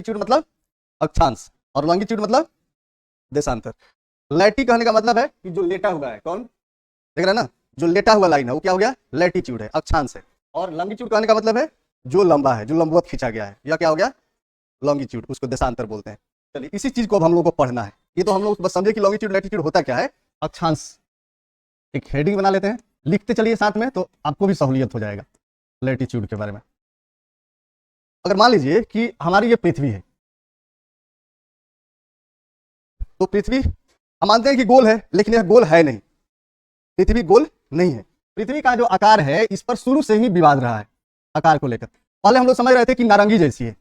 Latitude मतलब अक्षांश और लॉन्गिट्यूड मतलब देशांतर। लैटी कहने का मतलब है कि जो लेटा हुआ है, कौन देख रहा है ना, जो लेटा हुआ लाइन है वो क्या हो गया, लैटीट्यूड है, अक्षांश है। और लॉन्गिट्यूड कहने का मतलब है जो लंबा है, जो लंबवत खींचा गया है, यह क्या हो गया, लॉन्गिट्यूड, उसको देशांतर बोलते हैं। चलिए इसी चीज को अब हम लोग को पढ़ना है। ये तो हम लोग बस समझे कि लॉन्गिट्यूड लैटीट्यूड होता क्या है, अक्षांश। एक हेडिंग बना लेते हैं, लिखते चलिए साथ में, तो आपको भी सहूलियत हो जाएगा लैटीट्यूड के बारे में। अगर मान लीजिए कि हमारी ये पृथ्वी है, तो पृथ्वी हम मानते हैं कि गोल है, लेकिन यह गोल है नहीं, पृथ्वी गोल नहीं है। पृथ्वी का जो आकार है इस पर शुरू से ही विवाद रहा है आकार को लेकर। पहले हम लोग समझ रहे थे कि नारंगी जैसी है,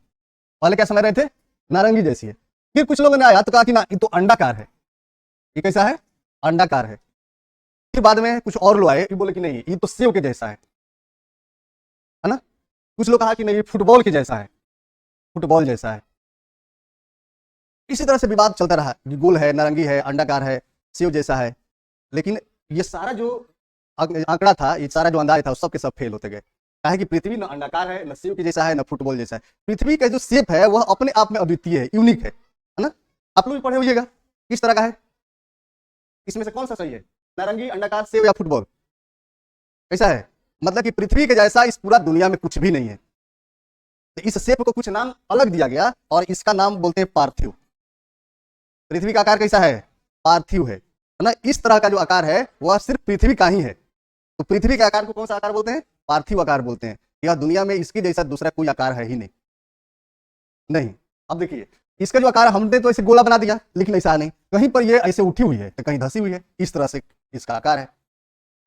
पहले क्या समझ रहे थे, नारंगी जैसी है। फिर कुछ लोगों ने आया तो कहा कि ना ये तो अंडाकार है, ये कैसा है, अंडाकार है। फिर बाद में कुछ और लोग आए, ये बोले कि नहीं ये तो सेव के जैसा है ना। कुछ लोग कहा कि नहीं ये फुटबॉल के जैसा है, फुटबॉल जैसा है। इसी तरह से विवाद चलता रहा, गोल है, नारंगी है, अंडाकार है, सेव जैसा है। लेकिन ये सारा जो आंकड़ा था, ये सारा जो अंदाज था, सब के सब फेल होते गए। क्या है कि पृथ्वी न अंडाकार है, न सेव के जैसा है, न फुटबॉल जैसा है। पृथ्वी का जो शेप है वह अपने आप में अद्वितीय है, यूनिक है ना। आप लोग भी पढ़े होइएगा किस तरह का है। इसमें से कौन सा सही है, नारंगी, अंडाकार, सेव या फुटबॉल, कैसा है। मतलब कि पृथ्वी के जैसा इस पूरा दुनिया में कुछ भी नहीं है। तो इस शेप को कुछ नाम अलग दिया गया और इसका नाम बोलते हैं पार्थिव। पृथ्वी का आकार कैसा है, पार्थिव है ना। इस तरह का जो आकार है वह सिर्फ पृथ्वी का ही है। तो पृथ्वी के आकार को कौन सा आकार बोलते हैं, पार्थिव आकार बोलते हैं। यह दुनिया में इसके जैसा दूसरा कोई आकार है ही नहीं। अब देखिए इसका जो आकार, हमने तो ऐसे गोला बना दिया, लेकिन ऐसा नहीं, कहीं पर ये ऐसे उठी हुई है तो कहीं धसी हुई है, इस तरह से इसका आकार है।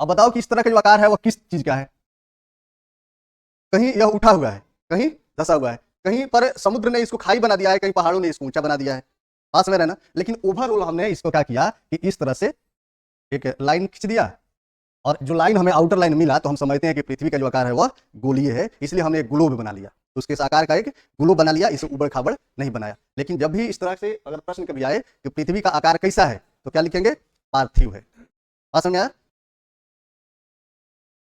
अब बताओ कि इस तरह का जो आकार है वह किस चीज का है। कहीं यह उठा हुआ है, कहीं धसा हुआ है, कहीं पर समुद्र ने इसको खाई बना दिया है, कहीं पहाड़ों ने इसको ऊंचा बना दिया है, पास में रहना। लेकिन ओवरऑल हमने इसको क्या किया कि इस तरह से एक लाइन खींच दिया, और जो लाइन हमें आउटर लाइन मिला तो हम समझते हैं कि पृथ्वी का जो आकार है वह गोलीय है, इसलिए हमने एक ग्लोब बना लिया। तो उसके इस आकार का एक ग्लोब बना लिया, इसे उबड़ खाबड़ नहीं बनाया। लेकिन जब भी इस तरह से अगर प्रश्न कभी आए कि पृथ्वी का आकार कैसा है, तो क्या लिखेंगे, पार्थिव है। बात समझ में आया।